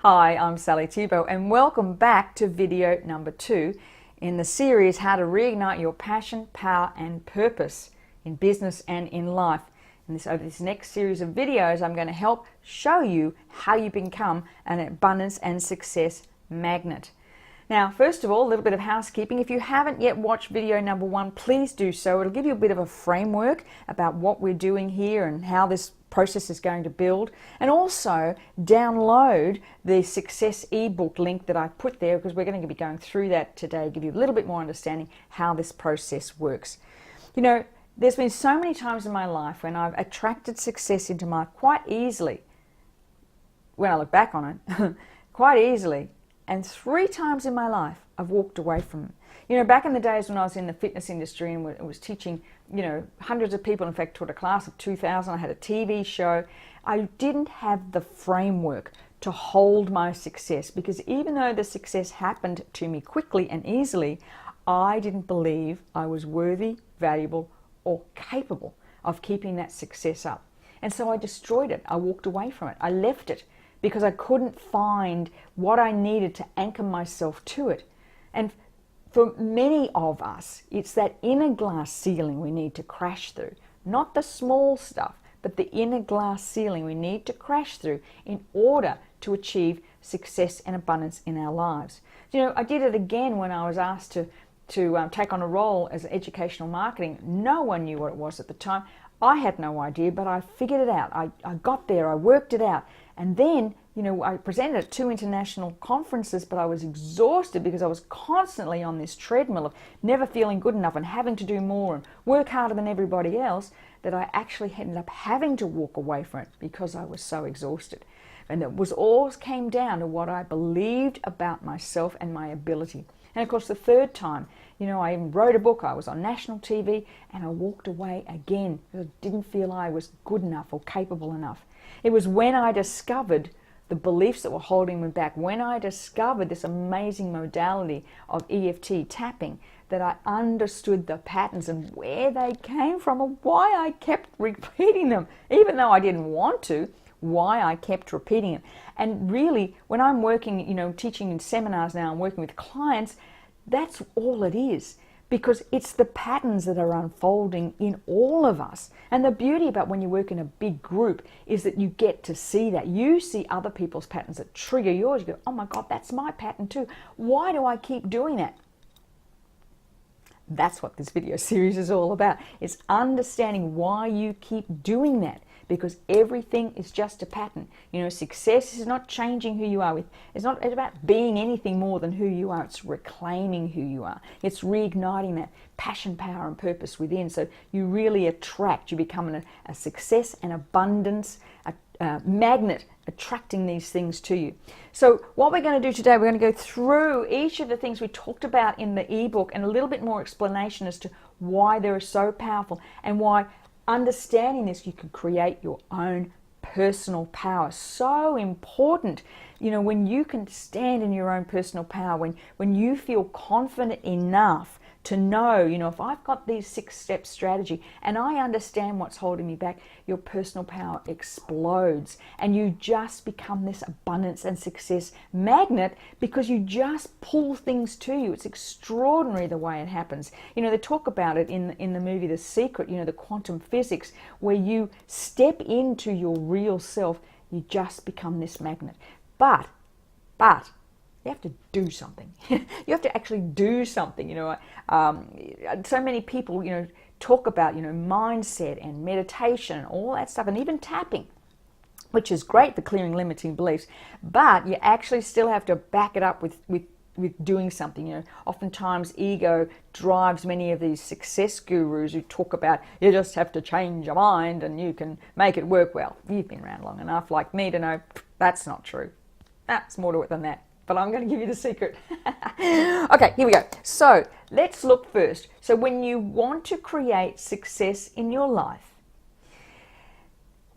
Hi, I'm Sally Thibault and welcome back to video number 2 in the series How to Reignite Your Passion, Power and Purpose in Business and in Life. Over this next series of videos, I'm going to help show you how you become an abundance and success magnet. Now, first of all, a little bit of housekeeping. If you haven't yet watched video number 1, please do so. It'll give you a bit of a framework about what we're doing here and how this process is going to build. And also download the success ebook link that I put there, because we're going to be going through that today, give you a little bit more understanding how this process works. You know, there's been so many times in my life when I've attracted success into my life quite easily, when I look back on it, quite easily. And 3 times in my life, I've walked away from it. You know, back in the days when I was in the fitness industry and was teaching, hundreds of people, in fact, taught a class of 2,000, I had a TV show, I didn't have the framework to hold my success, because even though the success happened to me quickly and easily, I didn't believe I was worthy, valuable, or capable of keeping that success up. And so I destroyed it. I walked away from it. I left it, because I couldn't find what I needed to anchor myself to it. And for many of us, it's that inner glass ceiling we need to crash through. Not the small stuff, but the inner glass ceiling we need to crash through in order to achieve success and abundance in our lives. You know, I did it again when I was asked to take on a role as educational marketing. No one knew what it was at the time. I had no idea, but I figured it out. I got there, I worked it out. And then, I presented at 2 international conferences, but I was exhausted because I was constantly on this treadmill of never feeling good enough and having to do more and work harder than everybody else, that I actually ended up having to walk away from it because I was so exhausted. And it all came down to what I believed about myself and my ability. And of course, the 3rd time, I even wrote a book, I was on national TV, and I walked away again because I didn't feel I was good enough or capable enough. It was when I discovered the beliefs that were holding me back, when I discovered this amazing modality of EFT tapping, that I understood the patterns and where they came from and why I kept repeating them, even though I didn't want to, why I kept repeating it. And really, when I'm working, teaching in seminars now, I'm working with clients, that's all it is, because it's the patterns that are unfolding in all of us. And the beauty about when you work in a big group is that you get to see that. You see other people's patterns that trigger yours. You go, oh my God, that's my pattern too. Why do I keep doing that? That's what this video series is all about. It's understanding why you keep doing that. Because everything is just a pattern. Success is not changing who you are. It's not about being anything more than who you are. It's reclaiming who you are. It's reigniting that passion, power, and purpose within. So you really attract. You become a success and abundance magnet, attracting these things to you. So what we're going to do today, we're going to go through each of the things we talked about in the ebook and a little bit more explanation as to why they're so powerful and why understanding this, you can create your own personal power. So important, when you can stand in your own personal power, when you feel confident enough to know, if I've got these 6-step strategy and I understand what's holding me back, your personal power explodes and you just become this abundance and success magnet, because you just pull things to you. It's extraordinary the way it happens. They talk about it in the movie The Secret, the quantum physics, where you step into your real self, you just become this magnet. But you have to do something. You have to actually do something. So many people, talk about, mindset and meditation and all that stuff, and even tapping, which is great for clearing limiting beliefs. But you actually still have to back it up with doing something. Oftentimes ego drives many of these success gurus who talk about you just have to change your mind and you can make it work. Well, you've been around long enough like me to know that's not true. That's more to it than that. But I'm going to give you the secret. Okay, here we go. So let's look first. So when you want to create success in your life,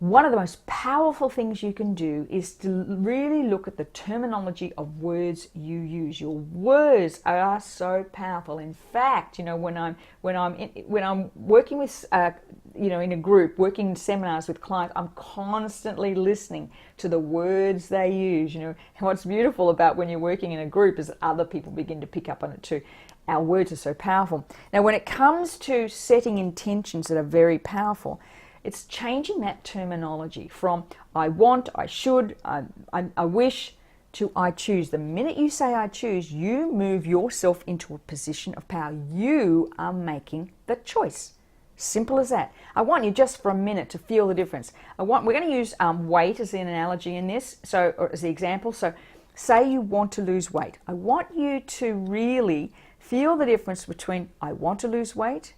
one of the most powerful things you can do is to really look at the terminology of words you use. Your words are so powerful. In fact, when I'm working with in a group, working in seminars with clients, I'm constantly listening to the words they use. And what's beautiful about when you're working in a group is that other people begin to pick up on it too. Our words are so powerful. Now, when it comes to setting intentions that are very powerful, it's changing that terminology from I want, I should, I wish, to I choose. The minute you say I choose, you move yourself into a position of power. You are making the choice. Simple as that. I want you just for a minute to feel the difference. We're going to use weight as an analogy in this, or as the example. So say you want to lose weight. I want you to really feel the difference between I want to lose weight,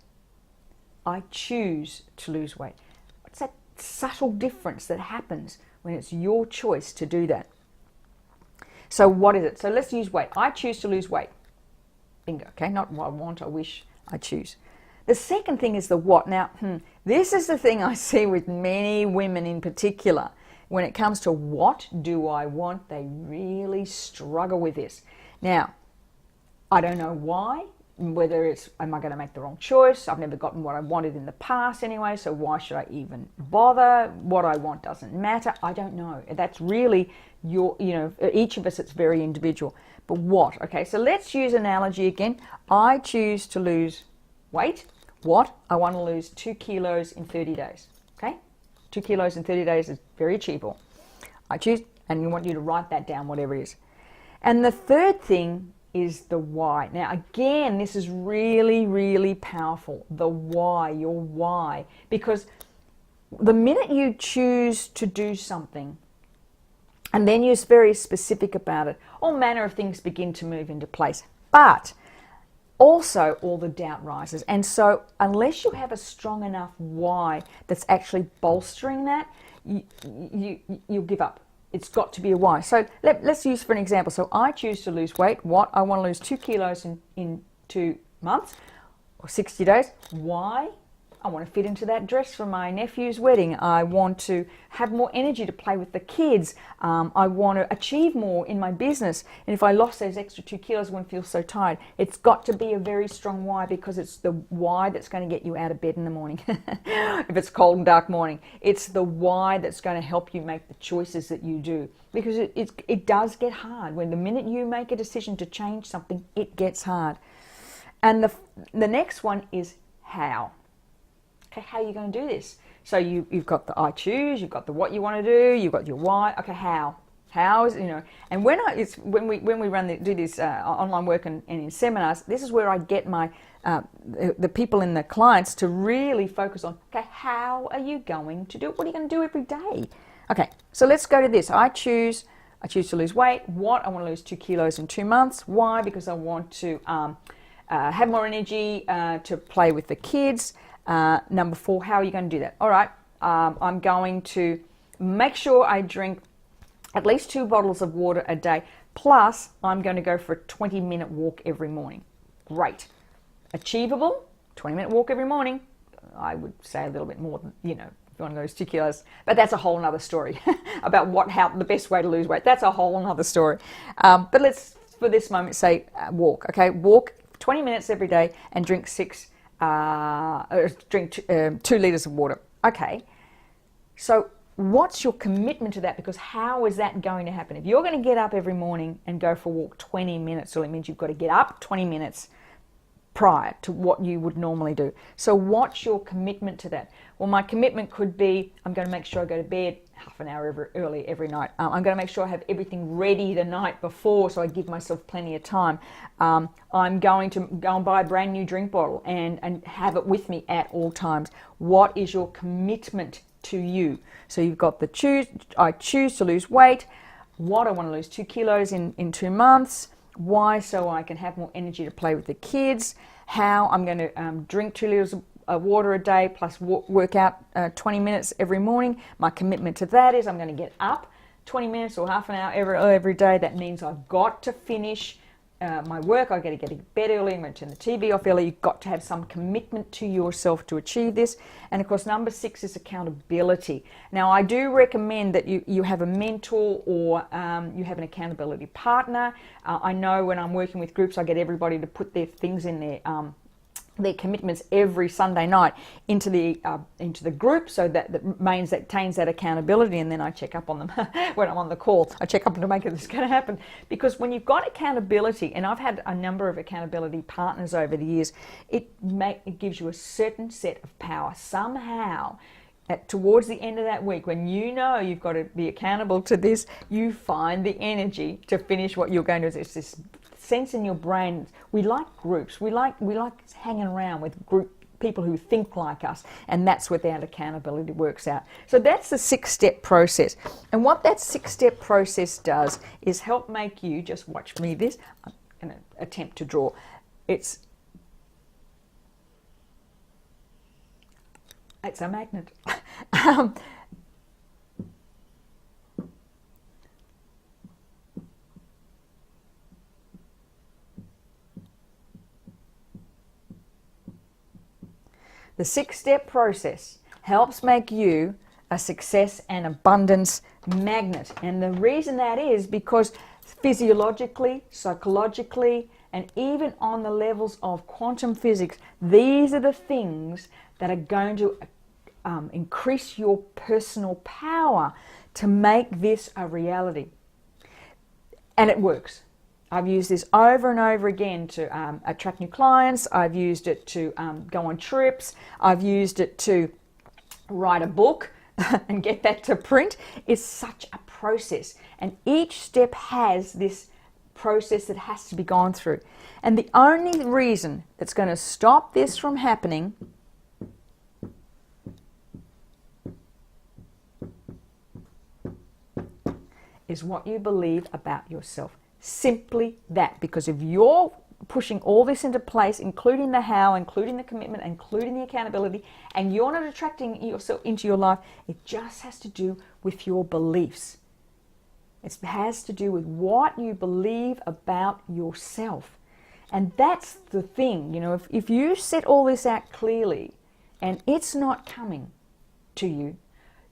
I choose to lose weight. What's that subtle difference that happens when it's your choice to do that? So what is it? So let's use weight. I choose to lose weight. Bingo. Okay, not what I want, I wish, I choose. The second thing is the what. Now, this is the thing I see with many women in particular. When it comes to what do I want, they really struggle with this. Now, I don't know why. Whether it's, am I going to make the wrong choice? I've never gotten what I wanted in the past anyway, so why should I even bother? What I want doesn't matter. I don't know. That's really each of us, it's very individual. But what? Okay, so let's use analogy again. I choose to lose weight. What? I want to lose 2 kilos in 30 days. Okay? 2 kilos in 30 days is very achievable. I choose, and you want you to write that down, whatever it is. And the third thing is the why. Now, again, this is really, really powerful. The why, your why. Because the minute you choose to do something, and then you're very specific about it, all manner of things begin to move into place. But also all the doubt rises. And so unless you have a strong enough why that's actually bolstering that, you'll give up. It's got to be a why. So let's use for an example. So I choose to lose weight. What? I want to lose 2 kilos in 2 months or 60 days. Why? I want to fit into that dress for my nephew's wedding. I want to have more energy to play with the kids. I want to achieve more in my business. And if I lost those extra 2 kilos, I wouldn't feel so tired. It's got to be a very strong why, because it's the why that's going to get you out of bed in the morning. If it's cold and dark morning, it's the why that's going to help you make the choices that you do. Because it does get hard. When the minute you make a decision to change something, it gets hard. And the next one is how. Okay, how are you going to do this? So you've got the I choose, you've got the what you want to do, you've got your why. Okay, how? How is, and when we do this online work and in seminars, this is where I get my the people and the clients to really focus on, okay, how are you going to do it? What are you going to do every day? Okay, so let's go to this. I choose to lose weight. What? I want to lose 2 kilos in 2 months. Why? Because I want to have more energy to play with the kids. Number 4, how are you going to do that? All right, I'm going to make sure I drink at least 2 bottles of water a day, plus I'm going to go for a 20-minute walk every morning. Great. Achievable, 20-minute walk every morning. I would say a little bit more than, if you want to lose 2 kilos, but that's a whole nother story about how the best way to lose weight. That's a whole nother story. But let's, for this moment, say walk. Okay, walk 20 minutes every day and drink 2 liters of water. Okay, so what's your commitment to that? Because how is that going to happen? If you're going to get up every morning and go for a walk 20 minutes, so it means you've got to get up 20 minutes prior to what you would normally do. So what's your commitment to that? Well, my commitment could be, I'm going to make sure I go to bed half an hour early every night. I'm going to make sure I have everything ready the night before, so I give myself plenty of time. I'm going to go and buy a brand new drink bottle and have it with me at all times. What is your commitment to you? So you've got the choose, I choose to lose weight. What? I want to lose 2 kilos in 2 months. Why? So I can have more energy to play with the kids. How? I'm going to drink 2 liters of water a day plus work out 20 minutes every morning. My commitment to that is I'm going to get up 20 minutes or half an hour every day. That means I've got to finish my work, I got to get to bed early, I'm going to turn the TV off early. You've got to have some commitment to yourself to achieve this. And of course, number 6 is accountability. Now, I do recommend that you have a mentor or you have an accountability partner. I know when I'm working with groups, I get everybody to put their things in their commitments every Sunday night into the group, so that maintains that accountability, and then I check up on them when I'm on the call. I check up to make sure this is going to happen, because when you've got accountability, and I've had a number of accountability partners over the years, it gives you a certain set of power. Somehow towards the end of that week, when you know you've got to be accountable to this, you find the energy to finish what you're going to do. It's this sense in your brain. We like groups. We like hanging around with people who think like us, and that's where that accountability works out. So that's the 6-step process. And what that 6-step process does is help make you, just watch me this, I'm going to attempt to draw. It's a magnet. The 6-step process helps make you a success and abundance magnet. And the reason that is because physiologically, psychologically, and even on the levels of quantum physics, these are the things that are going to increase your personal power to make this a reality. And it works. I've used this over and over again to attract new clients. I've used it to go on trips. I've used it to write a book and get that to print. It's such a process. And each step has this process that has to be gone through. And the only reason that's going to stop this from happening is what you believe about yourself. Simply that. Because if you're pushing all this into place, including the how, including the commitment, including the accountability, and you're not attracting yourself into your life, it just has to do with your beliefs. It has to do with what you believe about yourself. And that's the thing, if you set all this out clearly and it's not coming to you,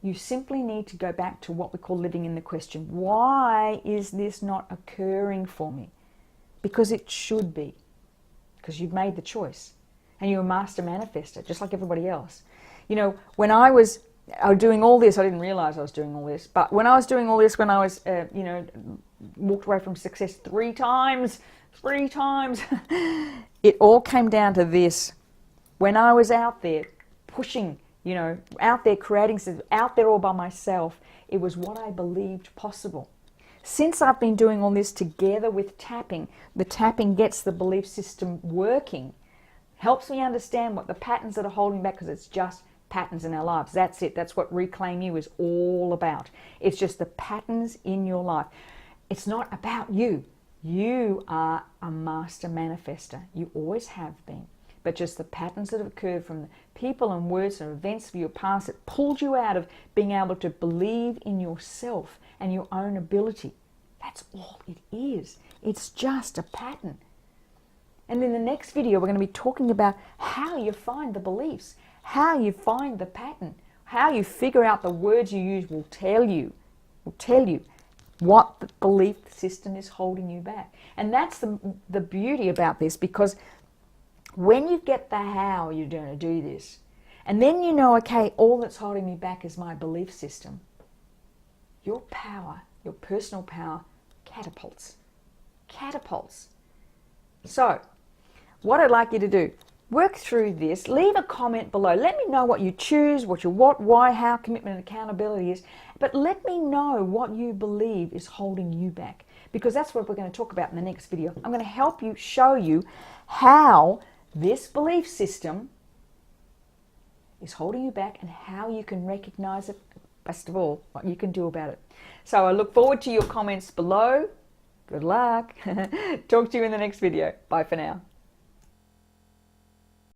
you simply need to go back to what we call living in the question. Why is this not occurring for me? Because it should be. Because you've made the choice. And you're a master manifester, just like everybody else. When I was doing all this, I didn't realize I was doing all this. But when I was doing all this, when I was, walked away from success 3 times, it all came down to this. When I was out there pushing, out there creating, out there all by myself, it was what I believed possible. Since I've been doing all this together with tapping, the tapping gets the belief system working, helps me understand what the patterns that are holding back, because it's just patterns in our lives. That's it. That's what Reclaim You is all about. It's just the patterns in your life. It's not about you. You are a master manifester. You always have been. But just the patterns that have occurred from the people and words and events of your past that pulled you out of being able to believe in yourself and your own ability. That's all it is. It's just a pattern. And in the next video, we're going to be talking about how you find the beliefs, how you find the pattern, how you figure out the words you use will tell you what the belief system is holding you back. And that's the beauty about this, because when you get the how you're going to do this, and then okay, all that's holding me back is my belief system, your power, your personal power, catapults. So, what I'd like you to do, work through this, leave a comment below. Let me know what you choose, what your what, why, how, commitment, and accountability is, but let me know what you believe is holding you back, because that's what we're going to talk about in the next video. I'm going to help you, show you how this belief system is holding you back and how you can recognize it, best of all, what you can do about it. So I look forward to your comments below. Good luck. Talk to you in the next video. Bye for now.